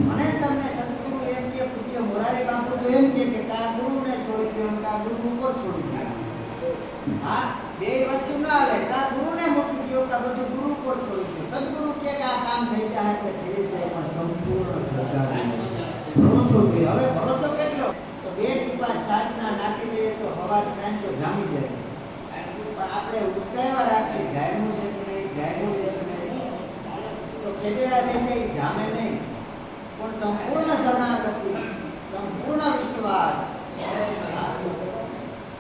મને તમને સદગુરુ એમ કે પૂજ્ય મોરારી બાપુ તો એમ કે કા ગુરુને છોડી દો કા ગુરુ ઉપર છોડી દો. હા, બે વસ્તુ ના હાલે. કા ગુરુને મૂકી દો કા બધું ગુરુ ઉપર છોડી દો. સદગુરુ કે આ કામ થઈ જાય એટલે થઈ જાય, પણ સંપૂર્ણ શ્રદ્ધા ભરોસો કે હવે ભરોસો કેટલો તો બે ટીપા છાશના નાખી દઈએ તો હવા થાય તો જામી જાય. પણ આપણે ઉત્કાયમાં રાખી જાયનું છે કે નહીં, જાયનું છે કે નહીં, તો ખેડેલા થઈ જાય, જામે નહીં. પણ સંપૂર્ણ શરણાગતિ, સંપૂર્ણ વિશ્વાસ.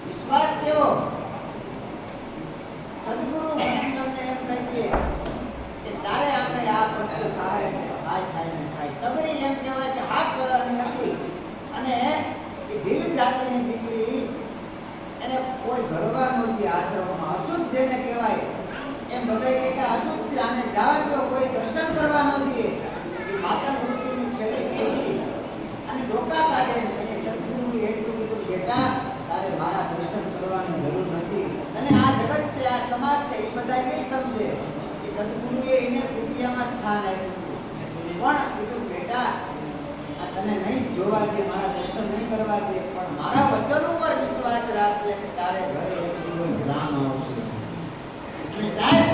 વિશ્વાસ કેવો? સદગુરુ તમને એમ કહી દે કે તારે આપણે આ વસ્તુ થાય ને થાય ને થાય. સબરી એમ કહેવાય કે હાથ કરવાની હતી અને એ ભીલ જાતિની દીકરી એને કોઈ ઘરવા નહોતી આશ્રમમાં. અછૂત જેને કહેવાય એમ બધા કે અછૂત છે, આને જવા દો, કોઈ દર્શન કરવા નહોતી. એ માતા ઋષિની છેડી હતી અને ડોકા કાઢે ને સદગુરુએ એટલું કીધું, બેટા તારે મારા દર્શન કરવાની જરૂર નથી. અને આ જગત છે, આ સમાજ છે, એ બધા નહીં સમજે. એ સદગુરુએ એને કૃતિયામાં સ્થાન આપ્યું. પણ કીધું, બેટા આ તને નહીં જોવા દે, મારા દર્શન નહીં કરવા દે, પણ મારા વચન ઉપર વિશ્વાસ રાખજે કે તારે ઘરે એક દિવસ રામ આવશે. અને સાહેબ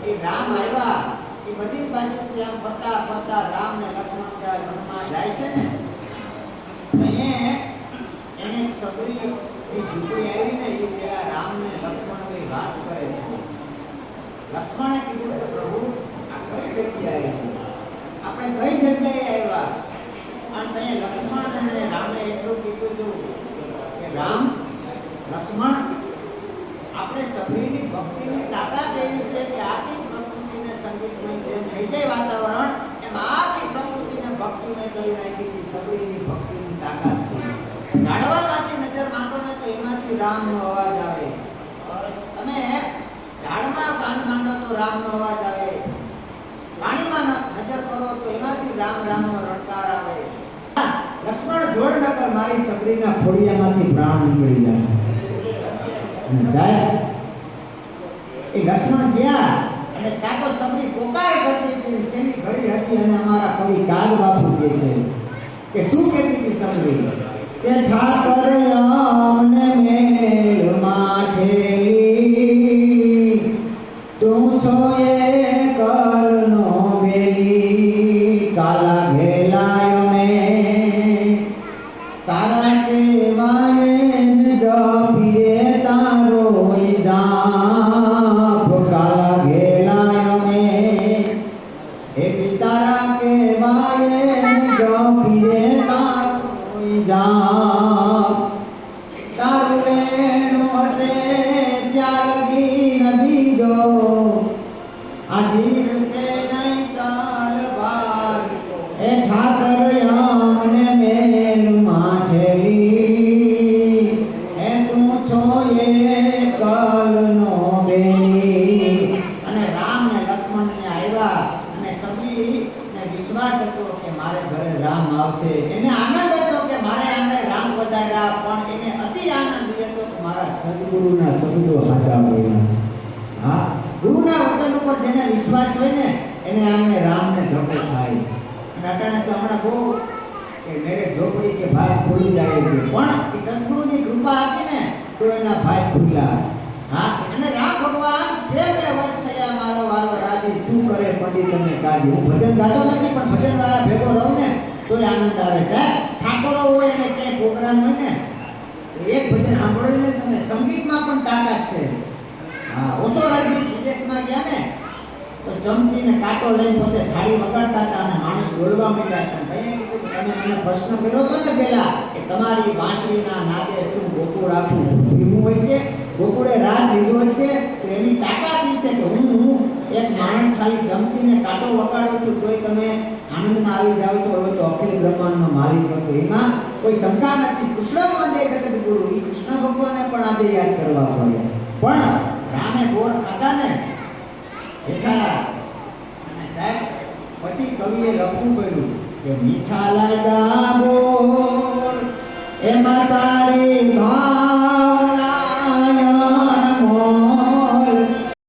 એ રામ આવ્યા. એ બધી બાજુથી આમ ફરતા ફરતા રામ ને લક્ષ્મણ ત્યાં વનમાં જાય છે ને, એને એક સબરી ઝૂંપડી આવી ને એ પેલા રામ ને લક્ષ્મણ કઈ વાત કરે છે. લક્ષ્મણે કીધું કે પ્રભુ આ કઈ જગ્યાએ આપણે કઈ જગ્યાએ આવ્યા? અને ત્યાં લક્ષ્મણ અને રામે એટલું કીધું હતું કે રામ લક્ષ્મણ આપણે સબરીની ભક્તિની તાકાત એવી છે કે આખી પ્રકૃતિને સંગીતમય જેમ થઈ જાય વાતાવરણ, એમ આખી પ્રકૃતિને ભક્તિને કરી નાખી હતી. સબરીની ભક્તિની તાકાત ઝાડવામાંથી નજર માંડો ને તો એમાંથી રામનો અવાજ આવે. તમે ઝાડમાં કાન માંડો તો રામનો અવાજ આવે. પાણીમાં નજર કરો તો એમાંથી રામ રામનો રણકાર આવે. લક્ષ્મણ જોડ ન કર, મારી સબરીના ફોડિયામાંથી પ્રાણ નીકળી જાય. અને સાહેબ એ લક્ષ્મણ ગયા અને ત્યાં તો સબરી પોકાર કરતી હતી. છેલ્લી ઘડી હતી અને અમારા કવિ કાગ બાપુ કહે છે કે શું કહેતી હતી સબરી કે ઠાકર અમને મેળ માઠેલી, તું છો એ કરનો બેલી, કાલા ઘેલાય મેં તારા કેવાય જપીએ તારો જાપ, કાલા ઘેલાય મેં એક તારા કેવાય જપીએ તારો જાપ, તારું લેણું હશે ત્યાં લગી ન બીજો, આધીર સે નહીં તલવાર, એ ઠાકર અમને મેલ માઠેલી, એ તું છો એ કલનો બેલી. અને રામ ને લક્ષ્મણ ને આવ્યા અને સબરીને વિશ્વાસ હતો કે મારે ઘરે રામ આવશે. એને આનંદ હતો કે મારે આમને રામ વધાર્યા, પણ એને અતિ આનંદ હતો કે મારા સદગુરુના શબ્દો સાચા બોલ્યા. હા, ગુરુના વચન ઉપર જેને વિશ્વાસ હોય ને એને આમને રામને ધક્કો થાય. અને અટાણે તો હમણાં બહુ કે મેરે ઝોપડી કે ભાઈ ભૂલી જાય છે, પણ એ સદગુરુની કૃપા હતી ને તો એના ભાઈ ભૂલ્યા. હા, અને રામ ભગવાન પ્રેમને વશ થયા, મારો વાલો રાજી શું કરે પંડિત તમને કાજી. હું ભજન ગાતો નથી પણ ભજન વાળા ભેગો રહું ને તોય આનંદ આવે. સાહેબ ઠાકોરો હોય અને ક્યાંય પ્રોગ્રામ હોય ને એક ભજન સાંભળો ને તમે, સંગીતમાં પણ તાકાત છે. હા, ઓસો રણજી વિદેશમાં ગયા ને તો ચમચીને કાંટો લઈને પોતે થાળી વગાડતા હતા અને માણસ બોલવા માંડ્યા હતા. તમે મને પ્રશ્ન કર્યો હતો ને પેલા કે તમારી વાંસળીના નાદે શું ગોકુળ આખું ભીમું હોય છે, ગોકુળે રાજ લીધો હોય છે, તો એની તાકાત એ છે કે હું એક માણસ ખાલી ચમચીને કાંટો વગાડું છું તોય તમે આનંદમાં આવી જાવ છો. હવે તો અખિલ બ્રહ્માંડનો માલિક હતો, એમાં કોઈ શંકા નથી. કૃષ્ણ વંદે જગત ગુરુ, એ કૃષ્ણ ભગવાનને પણ આજે યાદ કરવા પડે. પણ રામે બોર ખાધા ને બેઠા. અને સાહેબ પછી કવિએ લખવું પડ્યું કે મીઠા લાગ્યા બોર એમાં તારી